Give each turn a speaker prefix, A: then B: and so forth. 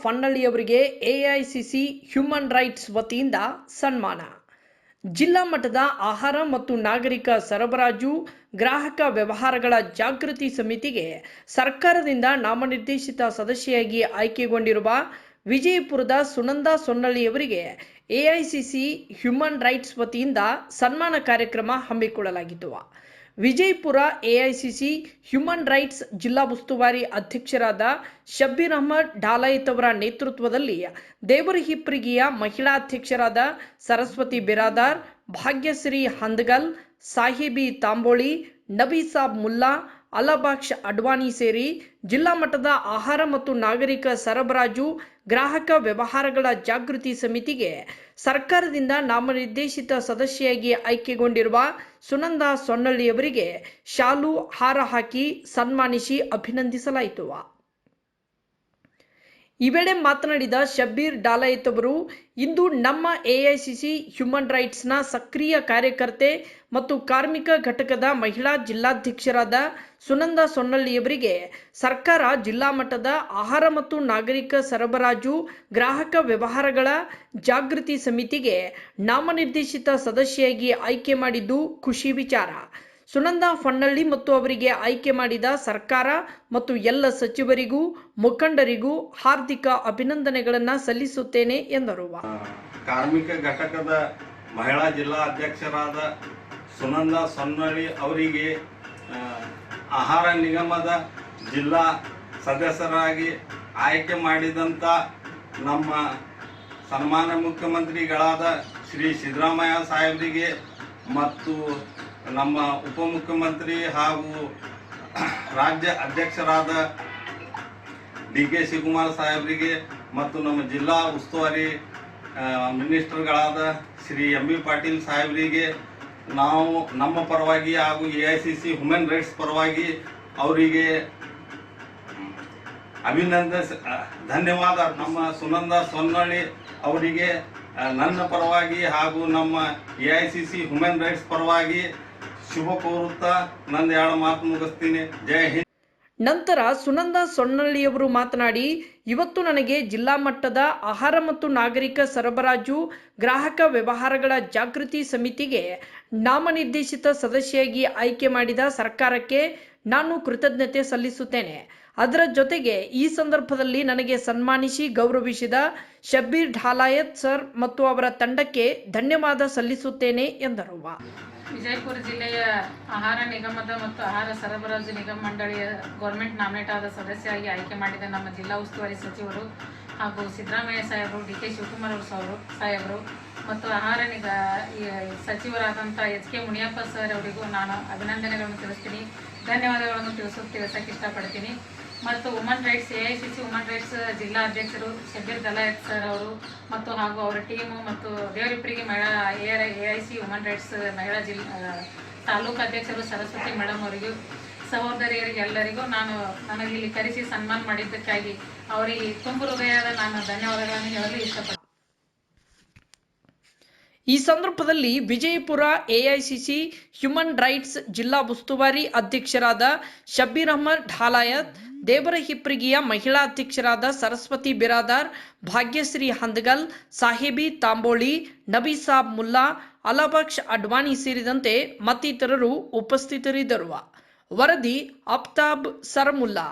A: ಫನ್ನಳ್ಳಿಯವರಿಗೆ AICC human rights ವತಿಯಿಂದ ಸನ್ಮಾನ. ಜಿಲ್ಲಾ ಮಟ್ಟದ ಆಹಾರ ಮತ್ತು ನಾಗರಿಕ ಸರಬರಾಜು ಗ್ರಾಹಕ ವ್ಯವಹಾರಗಳ ಜಾಗೃತಿ ಸಮಿತಿಗೆ ಸರ್ಕಾರದಿಂದ ನಾಮನಿರ್ದೇಶಿತ ಸದಸ್ಯೆಯಾಗಿ ಆಯ್ಕೆಗೊಂಡಿರುವ ವಿಜಯಪುರದ ಸುನಂದಾ ಸೊನ್ನಳ್ಳಿಯವರಿಗೆ ಎಐಸಿಸಿ ಹ್ಯೂಮನ್ ರೈಟ್ಸ್ ವತಿಯಿಂದ ಸನ್ಮಾನ ಕಾರ್ಯಕ್ರಮ ಹಮ್ಮಿಕೊಳ್ಳಲಾಗಿತ್ತು. ವಿಜಯಪುರ ಎಐಸಿಸಿ ಹ್ಯೂಮನ್ ರೈಟ್ಸ್ ಜಿಲ್ಲಾ ಉಸ್ತುವಾರಿ ಅಧ್ಯಕ್ಷರಾದ ಶಬ್ಬೀರ್ ಅಹಮದ್ ಢಾಲಾಯತ್ ಅವರ ನೇತೃತ್ವದಲ್ಲಿ ದೇವರಹಿಪ್ಪರಿಗೆಯ ಮಹಿಳಾ ಅಧ್ಯಕ್ಷರಾದ ಸರಸ್ವತಿ ಬಿರಾದಾರ್, ಭಾಗ್ಯಶ್ರೀ ಹಂದಗಲ್, ಸಾಹಿಬಿ ತಾಂಬೋಳಿ, ನಬೀಸಾಬ್ ಮುಲ್ಲಾ, ಅಲಾಬಾಕ್ಷ ಅಡ್ವಾಣಿ ಸೇರಿ ಜಿಲ್ಲಾ ಮಟ್ಟದ ಆಹಾರ ಮತ್ತು ನಾಗರಿಕ ಸರಬರಾಜು ಗ್ರಾಹಕ ವ್ಯವಹಾರಗಳ ಜಾಗೃತಿ ಸಮಿತಿಗೆ ಸರ್ಕಾರದಿಂದ ನಾಮನಿರ್ದೇಶಿತ ಸದಸ್ಯೆಯಾಗಿ ಆಯ್ಕೆಗೊಂಡಿರುವ ಸುನಂದಾ ಸೊನ್ನಳ್ಳಿಯವರಿಗೆ ಶಾಲು ಹಾರ ಹಾಕಿ ಸನ್ಮಾನಿಸಿ ಅಭಿನಂದಿಸಲಾಯಿತು. ಈ ವೇಳೆ ಮಾತನಾಡಿದ ಶಬ್ಬೀರ್ ಢಾಲಾಯತ್ ಅವರು, ಇಂದು ನಮ್ಮ ಎಐಸಿಸಿ ಹ್ಯೂಮನ್ ರೈಟ್ಸ್ನ ಸಕ್ರಿಯ ಕಾರ್ಯಕರ್ತೆ ಮತ್ತು ಕಾರ್ಮಿಕ ಘಟಕದ ಮಹಿಳಾ ಜಿಲ್ಲಾಧ್ಯಕ್ಷರಾದ ಸುನಂದಾ ಸೊನ್ನಳ್ಳಿಯವರಿಗೆ ಸರ್ಕಾರ ಜಿಲ್ಲಾ ಮಟ್ಟದ ಆಹಾರ ಮತ್ತು ನಾಗರಿಕ ಸರಬರಾಜು ಗ್ರಾಹಕ ವ್ಯವಹಾರಗಳ ಜಾಗೃತಿ ಸಮಿತಿಗೆ ನಾಮನಿರ್ದೇಶಿತ ಸದಸ್ಯೆಯಾಗಿ ಆಯ್ಕೆ ಮಾಡಿದ್ದು ಖುಷಿ ವಿಚಾರ. ಸುನಂದಾ ಫನ್ನಳ್ಳಿ ಮತ್ತು ಅವರಿಗೆ ಆಯ್ಕೆ ಮಾಡಿದ ಸರ್ಕಾರ ಮತ್ತು ಎಲ್ಲ ಸಚಿವರಿಗೂ ಮುಖಂಡರಿಗೂ ಹಾರ್ದಿಕ ಅಭಿನಂದನೆಗಳನ್ನು ಸಲ್ಲಿಸುತ್ತೇನೆ ಎಂದರು.
B: ಕಾರ್ಮಿಕ ಘಟಕದ ಮಹಿಳಾ ಜಿಲ್ಲಾ ಅಧ್ಯಕ್ಷರಾದ ಸುನಂದಾ ಸೊನ್ನಳ್ಳಿ ಅವರಿಗೆ ಆಹಾರ ನಿಗಮದ ಜಿಲ್ಲಾ ಸದಸ್ಯರಾಗಿ ಆಯ್ಕೆ ಮಾಡಿದಂಥ ನಮ್ಮ ಸನ್ಮಾನ್ಯ ಮುಖ್ಯಮಂತ್ರಿಗಳಾದ ಶ್ರೀ ಸಿದ್ದರಾಮಯ್ಯ ಸಾಹೇಬರಿಗೆ ಮತ್ತು ನಮ್ಮ ಉಪಮುಖ್ಯಮಂತ್ರಿ ಹಾಗೂ ರಾಜ್ಯ ಅಧ್ಯಕ್ಷರಾದ ಡಿ.ಕೆ. ಶಿವಕುಮಾರ್ ಸಾಹೇಬರಿಗೆ ಮತ್ತು ನಮ್ಮ ಜಿಲ್ಲಾ ಉಸ್ತುವಾರಿ ಮಿನಿಸ್ಟರ್ಗಳಾದ ಶ್ರೀ ಎಂ.ಬಿ. ಪಾಟೀಲ್ ಸಾಹೇಬರಿಗೆ ನಾವು ನಮ್ಮ ಪರವಾಗಿ ಹಾಗೂ ಎಐಸಿಸಿ ಹ್ಯೂಮನ್ ರೈಟ್ಸ್ ಪರವಾಗಿ ಅವರಿಗೆ ಧನ್ಯವಾದ. ನಮ್ಮ ಸುನಂದಾ ಸೊನ್ನಳ್ಳಿ ಅವರಿಗೆ ನನ್ನ ಪರವಾಗಿ ಹಾಗೂ ನಮ್ಮ ಎಐಸಿಸಿ ಹ್ಯೂಮನ್ ರೈಟ್ಸ್ ಪರವಾಗಿ ಶುಭ ಕೋರುತ್ತಾ ನನ್ನ 2 ಮಾತು ಮುಗಿಸ್ತೀನಿ. ಜೈ ಹಿಂದ್.
A: ನಂತರ ಸುನಂದಾ ಸೊನ್ನಳ್ಳಿಯವರು ಮಾತನಾಡಿ, ಇವತ್ತು ನನಗೆ ಜಿಲ್ಲಾ ಮಟ್ಟದ ಆಹಾರ ಮತ್ತು ನಾಗರಿಕ ಸರಬರಾಜು ಗ್ರಾಹಕ ವ್ಯವಹಾರಗಳ ಜಾಗೃತಿ ಸಮಿತಿಗೆ ನಾಮನಿರ್ದೇಶಿತ ಸದಸ್ಯೆಯಾಗಿ ಆಯ್ಕೆ ಮಾಡಿದ ಸರ್ಕಾರಕ್ಕೆ ನಾನು ಕೃತಜ್ಞತೆ ಸಲ್ಲಿಸುತ್ತೇನೆ. ಅದರ ಜೊತೆಗೆ ಈ ಸಂದರ್ಭದಲ್ಲಿ ನನಗೆ ಸನ್ಮಾನಿಸಿ ಗೌರವಿಸಿದ ಶಬ್ಬೀರ್ ಢಾಲಾಯತ್ ಸರ್ ಮತ್ತು ಅವರ ತಂಡಕ್ಕೆ ಧನ್ಯವಾದ ಸಲ್ಲಿಸುತ್ತೇನೆ ಎಂದರು.
C: ವಿಜಯಪುರ ಜಿಲ್ಲೆಯ ಆಹಾರ ನಿಗಮದ ಮತ್ತು ಆಹಾರ ಸರಬರಾಜು ನಿಗಮ ಮಂಡಳಿಯ ಗೌರ್ಮೆಂಟ್ ನಾಮಿನೇಟ್ ಆದ ಸದಸ್ಯರಾಗಿ ಆಯ್ಕೆ ಮಾಡಿದ ನಮ್ಮ ಜಿಲ್ಲಾ ಉಸ್ತುವಾರಿ ಸಚಿವರು ಹಾಗೂ ಸಿದ್ದರಾಮಯ್ಯ ಸಾಹೇಬರು, ಡಿ.ಕೆ. ಶಿವಕುಮಾರ್ ಸಾಹೇಬರು ಮತ್ತು ಆಹಾರ ಸಚಿವರಾದಂಥ ಎಚ್.ಕೆ. ಮುನಿಯಪ್ಪ ಸರ್ ಅವರಿಗೂ ನಾನು ಅಭಿನಂದನೆಗಳನ್ನು ತಿಳಿಸ್ತೀನಿ, ಧನ್ಯವಾದಗಳನ್ನು ತಿಳಿಸೋಕ್ಕೆ ಇಷ್ಟಪಡ್ತೀನಿ. ಮತ್ತು woman rights AICC woman rights ಜಿಲ್ಲಾ ಅಧ್ಯಕ್ಷರು ಶಬ್ಬೀರ್ ಢಾಲಾಯತ್ ಸರ್ ಅವರು ಮತ್ತು ಹಾಗೂ ಅವರ ಟೀಮು ಮತ್ತು ದೇವರಿಪ್ಪರಿಗೆ ಮಹಿಳಾ ಎಐಸಿ ವುಮನ್ ರೈಟ್ಸ್ ಮಹಿಳಾ ತಾಲೂಕು ಅಧ್ಯಕ್ಷರು ಸರಸ್ವತಿ ಮೇಡಮ್ ಅವರಿಗೂ ಸಹೋದರಿಯರಿಗೆ ಎಲ್ಲರಿಗೂ ನನಗೆ ಇಲ್ಲಿ ಕರೆಸಿ ಸನ್ಮಾನ ಮಾಡಿದ್ದಕ್ಕಾಗಿ ಅವರಿಗೆ ತುಂಬು ಹೃದಯದ ನಾನು ಧನ್ಯವಾದಗಳನ್ನು ಹೇಳಲು ಇಷ್ಟಪಡ್ತೀನಿ.
A: ಈ ಸಂದರ್ಭದಲ್ಲಿ ವಿಜಯಪುರ ಎಐಸಿಸಿ ಹ್ಯೂಮನ್ ರೈಟ್ಸ್ ಜಿಲ್ಲಾ ಉಸ್ತುವಾರಿ ಅಧ್ಯಕ್ಷರಾದ ಶಬ್ಬೀರ್ ಅಹಮದ್ ಢಾಲಾಯತ್, ದೇವರಹಿಪ್ಪರಿಗೆಯ ಮಹಿಳಾ ಅಧ್ಯಕ್ಷರಾದ ಸರಸ್ವತಿ ಬಿರಾದಾರ್, ಭಾಗ್ಯಶ್ರೀ ಹಂದಗಲ್, ಸಾಹಿಬಿ ತಾಂಬೋಳಿ, ನಬೀಸಾಬ್ ಮುಲ್ಲಾ, ಅಲಾಬಾಕ್ಷ ಅಡ್ವಾಣಿ ಸೇರಿದಂತೆ ಮತ್ತಿತರರು ಉಪಸ್ಥಿತರಿದ್ದರು. ವರದಿ ಅಫ್ತಾಬ್ ಸರಮುಲ್ಲಾ.